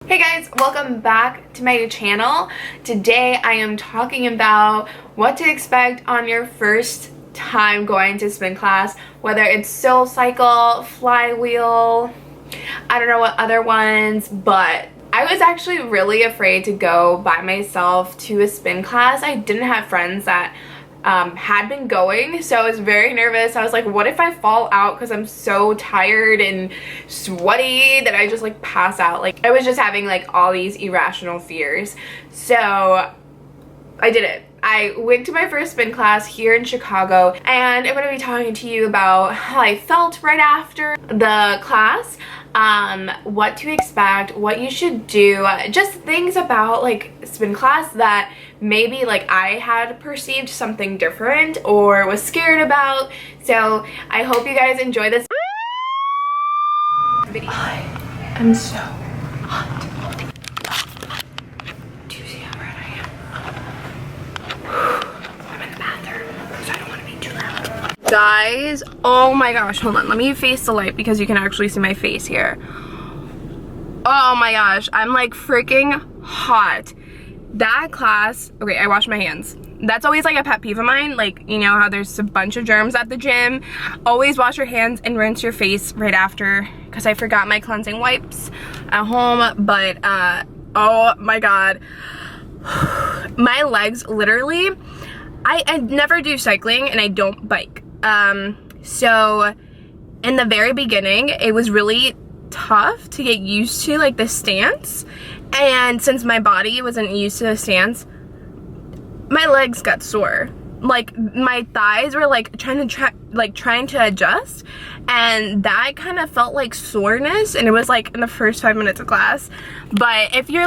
Hey guys, welcome back to my channel. Today I am talking about what to expect on your first time going to spin class, whether it's Soul Cycle, Flywheel, I don't know what other ones, but I was actually really afraid to go by myself to a spin class. I didn't have friends that had been going, so I was very nervous. I was like, what if I fall out because I'm so tired and sweaty that I just like pass out? Like, I was just having like all these irrational fears. So I did it. I went to my first spin class here in Chicago, and I'm going to be talking to you about how I felt right after the class, what to expect, what you should do, just things about like spin class that maybe like I had perceived something different or was scared about. So I hope you guys enjoy this video. I am so hot. Do you see how red I am? I'm in the bathroom because I don't want to be too loud. Guys, oh my gosh, hold on. Let me face the light because you can actually see my face here. Oh my gosh, I'm like freaking hot. That class, okay, I washed my hands. That's always like a pet peeve of mine. Like, you know how there's a bunch of germs at the gym. Always wash your hands and rinse your face right after, because I forgot my cleansing wipes at home. But oh my god, my legs literally, I never do cycling and I don't bike. So in the very beginning, it was really tough to get used to like the stance, and since my body wasn't used to the stance, my legs got sore. Like my thighs were like trying to adjust, and that kind of felt like soreness, and it was like in the first 5 minutes of class. But if you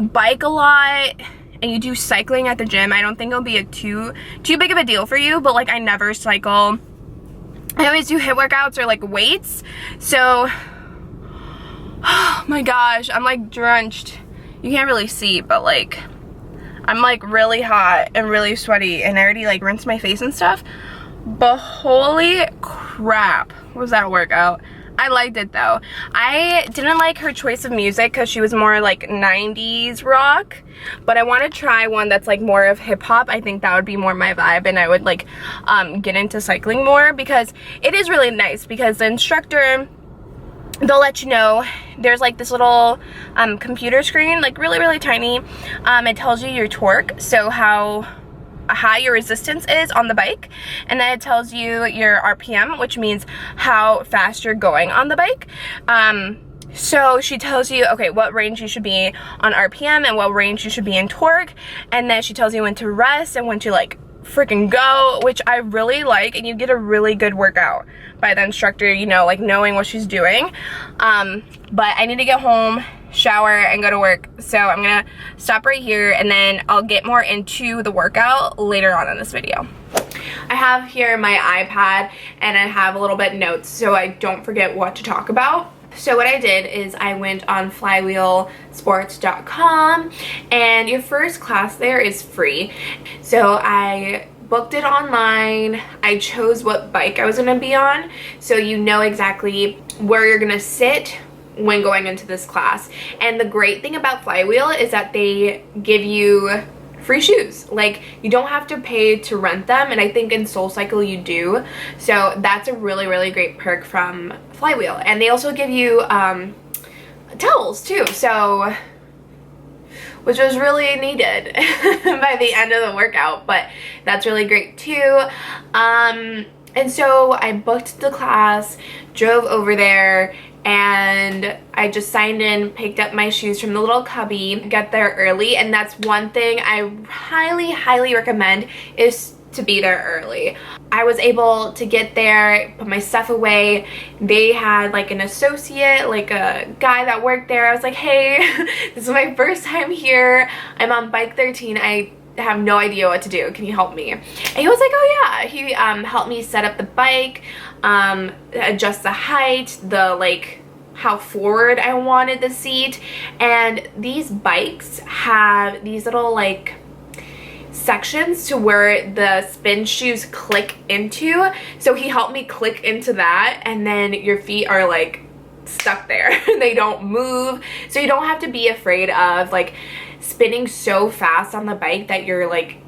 bike a lot and you do cycling at the gym, I don't think it'll be a too big of a deal for you. But like, I never cycle. I always do HIIT workouts or like weights. So oh my gosh, I'm like drenched. You can't really see, but like I'm like really hot and really sweaty, and I already like rinsed my face and stuff. But holy crap, was that a workout. I liked it though. I didn't like her choice of music because she was more like 90s rock, but I want to try one that's like more of hip hop. I think that would be more my vibe, and I would like get into cycling more, because it is really nice because the instructor, they'll let you know, there's like this little computer screen, like really tiny. It tells you your torque, so how high your resistance is on the bike, and then it tells you your RPM, which means how fast you're going on the bike. So she tells you, okay, what range you should be on RPM and what range you should be in torque, and then she tells you when to rest and when to like freaking go, which I really like, and you get a really good workout by the instructor, you know, like knowing what she's doing. But I need to get home, shower, and go to work, so I'm gonna stop right here, and then I'll get more into the workout later on in this video. I have here my iPad, and I have a little bit notes so I don't forget what to talk about. So what I did is I went on FLYWHEELsports.com, and your first class there is free. So I booked it online. I chose what bike I was going to be on, so you know exactly where you're going to sit when going into this class. And the great thing about Flywheel is that they give you free shoes. Like, you don't have to pay to rent them, and I think in Soul Cycle you do. So that's a really great perk from Flywheel. And they also give you towels too, so, which was really needed by the end of the workout, but that's really great too. And so I booked the class, drove over there, and I just signed in, picked up my shoes from the little cubby, get there early. And that's one thing I highly recommend, is to be there early. I was able to get there, put my stuff away. They had like an associate, like a guy that worked there. I was like, hey, this is my first time here. I'm on bike 13. I have no idea what to do. Can you help me? And he was like, oh yeah. He helped me set up the bike, adjust the height, the like how forward I wanted the seat. And these bikes have these little like sections to where the spin shoes click into, so he helped me click into that, and then your feet are like stuck there. They don't move, so you don't have to be afraid of like spinning so fast on the bike that you're like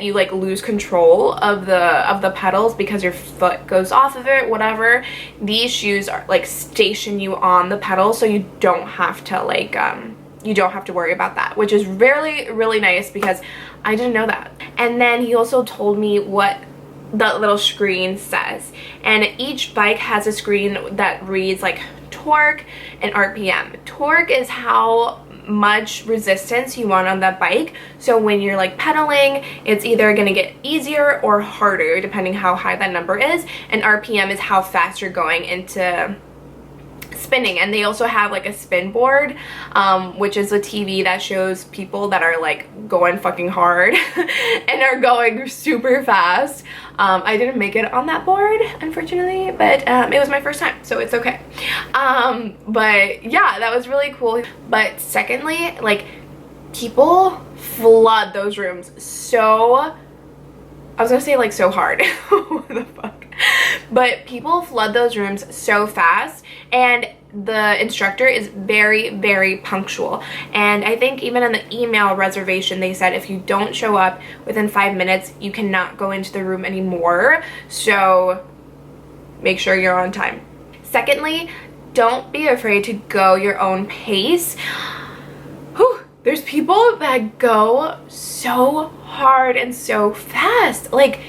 you lose control of the pedals because your foot goes off of it, whatever. These shoes are like station you on the pedals, so you don't have to like you don't have to worry about that, which is really, really nice because I didn't know that. And then he also told me what the little screen says, and each bike has a screen that reads like torque and RPM. Torque is how much resistance you want on that bike, so when you're like pedaling, it's either gonna get easier or harder depending how high that number is, and RPM is how fast you're going into spinning. And they also have like a spin board, which is a TV that shows people that are like going fucking hard and are going super fast. I didn't make it on that board, unfortunately, but it was my first time, so it's okay. But yeah, that was really cool. But secondly, like, people flood those rooms so, I was gonna say like so hard. What the fuck? But people flood those rooms so fast, and the instructor is very, very punctual. And I think even in the email reservation they said if you don't show up within 5 minutes, you cannot go into the room anymore, so make sure you're on time. Secondly, don't be afraid to go your own pace. Whew, there's people that go so hard and so fast, like,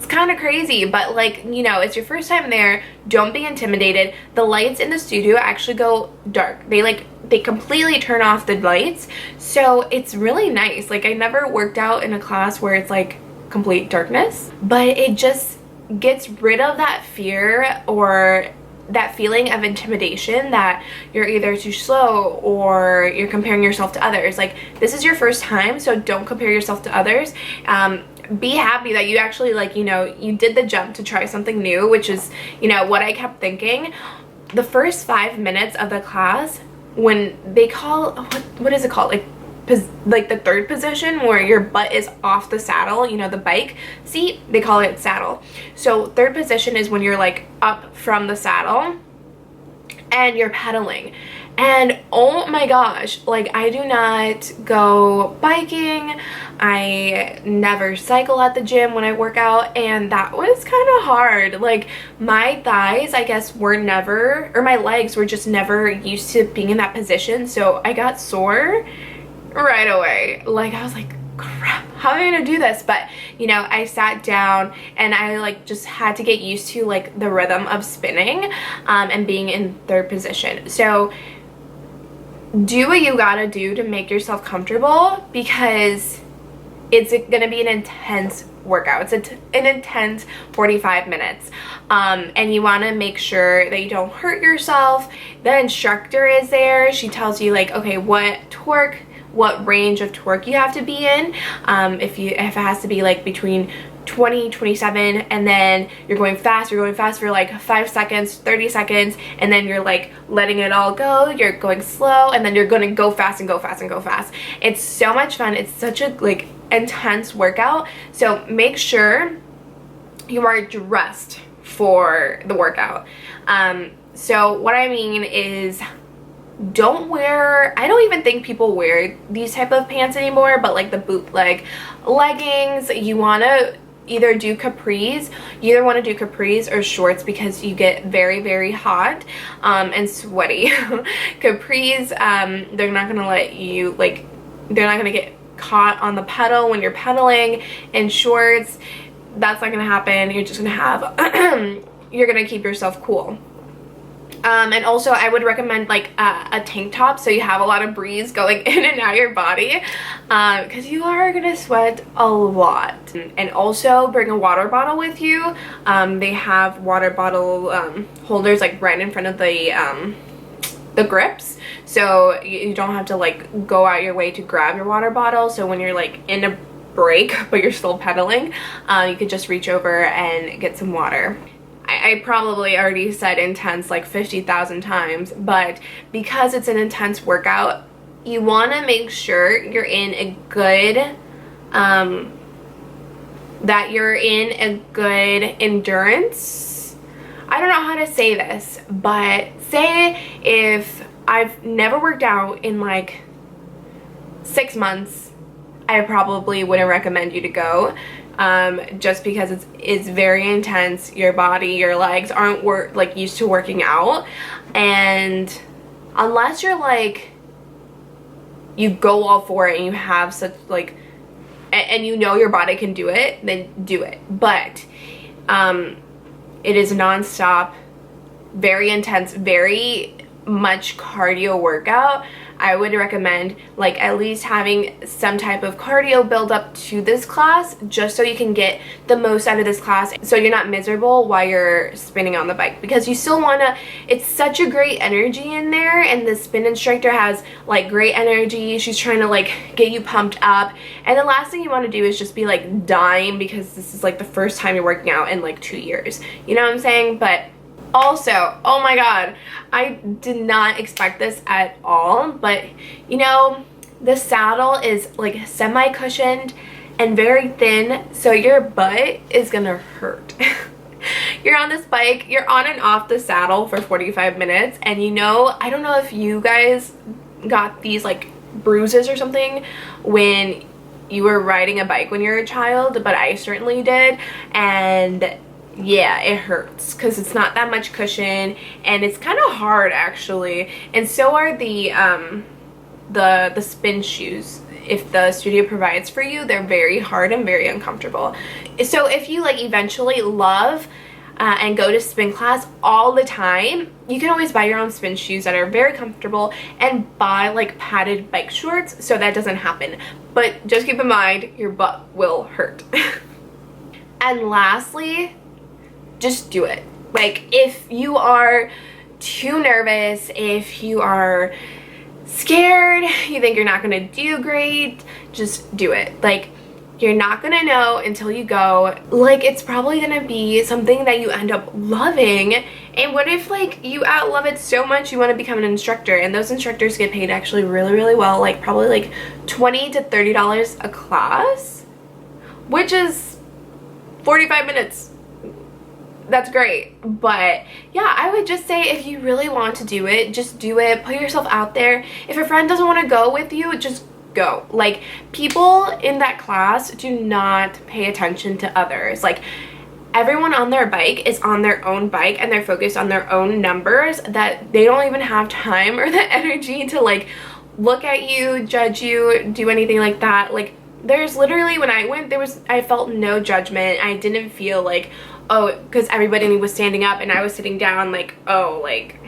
kind of crazy, but like, you know, it's your first time there. Don't be intimidated. The lights in the studio actually go dark. They completely turn off the lights, so it's really nice. Like, I never worked out in a class where it's like complete darkness, but it just gets rid of that fear or that feeling of intimidation that you're either too slow or you're comparing yourself to others. Like, this is your first time, so don't compare yourself to others. Be happy that you actually, like, you know, you did the jump to try something new, which is, you know, what I kept thinking. The first 5 minutes of the class, when they call, what is it called? Like the third position where your butt is off the saddle, you know, the bike seat, they call it saddle. So third position is when you're like up from the saddle and you're pedaling. And oh my gosh, like, I do not go biking, I never cycle at the gym when I work out, and that was kind of hard. Like, my thighs, I guess, were never, or my legs were just never used to being in that position, so I got sore right away. Like, I was like, crap, how am I gonna do this? But, you know, I sat down and I like just had to get used to like the rhythm of spinning and being in third position. So do what you gotta do to make yourself comfortable, because it's gonna be an intense workout. It's an intense 45 minutes, and you want to make sure that you don't hurt yourself. The instructor is there. She tells you like, okay, what torque, what range of torque you have to be in. If it has to be like between 20, 27, and then you're going fast for like 5 seconds, 30 seconds, and then you're like letting it all go, you're going slow, and then you're going to go fast and go fast and go fast. It's so much fun. It's such a like intense workout, so make sure you are dressed for the workout. So what I mean is, don't wear, I don't even think people wear these type of pants anymore, but like the bootleg leggings, you want to either do capris, you either want to do capris or shorts, because you get very, very hot and sweaty. Capris, they're not gonna let you, like, they're not gonna get caught on the pedal when you're pedaling. And shorts, that's not gonna happen. You're just gonna have you're gonna keep yourself cool. And also I would recommend like a tank top, so you have a lot of breeze going in and out your body, because you are gonna sweat a lot. And also bring a water bottle with you. They have water bottle holders like right in front of the grips, so you don't have to like go out your way to grab your water bottle. So when you're like in a break but you're still pedaling, you could just reach over and get some water. I probably already said intense like 50,000 times, but because it's an intense workout, you want to make sure you're in a good, that you're in a good endurance. I don't know how to say this, but say if I've never worked out in like 6 months, I probably wouldn't recommend you to go, just because it's very intense. Your body, your legs aren't like used to working out, and unless you're like, you go all for it and you have such like, and you know your body can do it, then do it. But it is non-stop, very intense, very much cardio workout. I would recommend like at least having some type of cardio build up to this class, just so you can get the most out of this class, so you're not miserable while you're spinning on the bike, because you still want to, it's such a great energy in there, and the spin instructor has like great energy. She's trying to like get you pumped up, and the last thing you want to do is just be like dying because this is like the first time you're working out in like 2 years, you know what I'm saying? But also, oh my god, I did not expect this at all, but you know, the saddle is like semi-cushioned and very thin, so your butt is gonna hurt. You're on this bike, you're on and off the saddle for 45 minutes, and you know, I don't know if you guys got these like bruises or something when you were riding a bike when you were a child, but I certainly did, and yeah, it hurts because it's not that much cushion, and it's kind of hard actually, and so are the spin shoes. If the studio provides for you, they're very hard and very uncomfortable. So if you like eventually love and go to spin class all the time, you can always buy your own spin shoes that are very comfortable, and buy like padded bike shorts so that doesn't happen. But just keep in mind, your butt will hurt. And lastly, just do it. Like, if you are too nervous, if you are scared, you think you're not gonna do great, just do it. Like, you're not gonna know until you go. Like, it's probably gonna be something that you end up loving, and what if like you outlove it so much you want to become an instructor, and those instructors get paid actually really well, like probably like $20 to $30 a class, which is 45 minutes. That's great. But yeah, I would just say if you really want to do it, just do it. Put yourself out there. If a friend doesn't want to go with you, just go. Like, people in that class do not pay attention to others. Like, everyone on their bike is on their own bike, and they're focused on their own numbers, that they don't even have time or the energy to like look at you, judge you, do anything like that. Like, there's literally, when I went, I felt no judgment. I didn't feel like, oh, because everybody was standing up and I was sitting down, like, oh, like,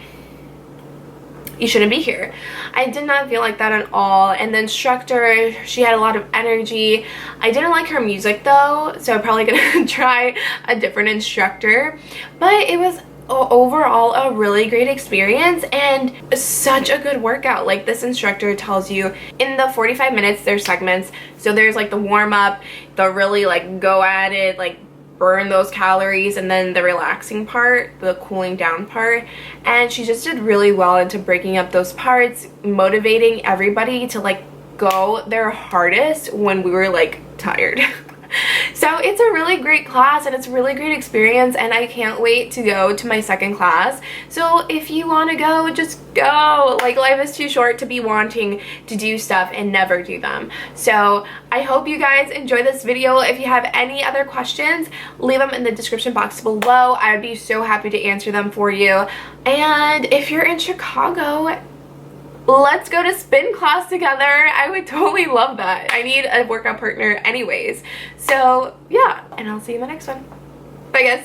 you shouldn't be here. I did not feel like that at all. And the instructor, she had a lot of energy. I didn't like her music though, so I'm probably gonna try a different instructor. But it was overall a really great experience and such a good workout. Like, this instructor tells you in the 45 minutes there's segments. So there's like the warm-up, the really like go at it, like burn those calories, and then the relaxing part, the cooling down part. And she just did really well into breaking up those parts, motivating everybody to like go their hardest when we were like tired. So it's a really great class, and it's a really great experience, and I can't wait to go to my second class. So if you want to go, just go. Like, life is too short to be wanting to do stuff and never do them. So I hope you guys enjoy this video. If you have any other questions, leave them in the description box below. I would be so happy to answer them for you. And if you're in Chicago, let's go to spin class together. I would totally love that. I need a workout partner anyways. So yeah, and I'll see you in the next one. Bye guys.